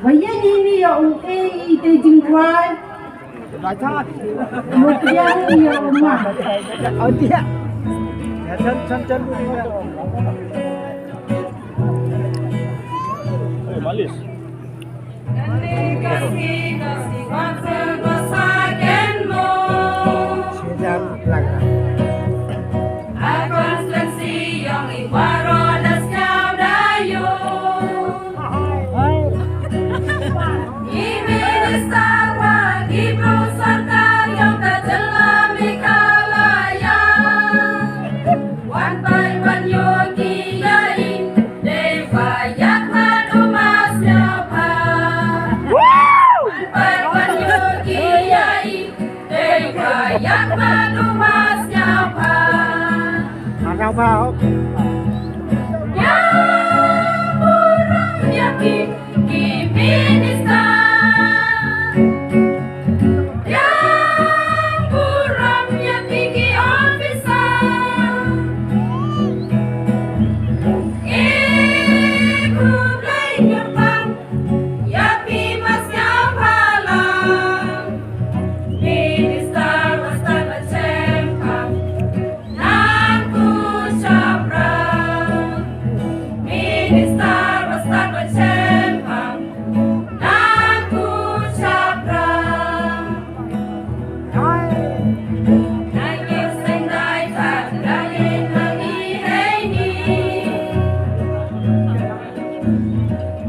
Vậy đi ông cái tê chừng quay Đại thác một cái nhiều mà ở kia chân Malis. Siap langkah. Yang manumasnya Agak bau. yang burungnya Kiministan, yang burungnya Piki Officer, Iku Blay Jepang, ya Pimasnya Palang, Minister Wastan Cempang, Nangku Caprang, Minister Wastan Cempang, Nangku Caprang, Nangis Sendai Tak Dangin Nangi Heini,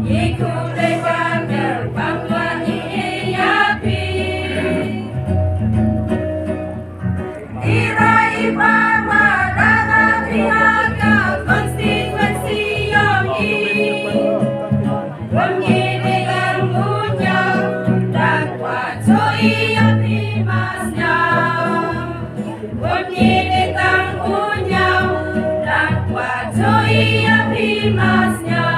Iku Dekan Gerbangwa Iyapi, Tirai Parwadana Trihaga konstituensi Yongi, Wengi dengan munyang dan wajoi api masnya, Wengi dengan munyang dan wajoi api masnya.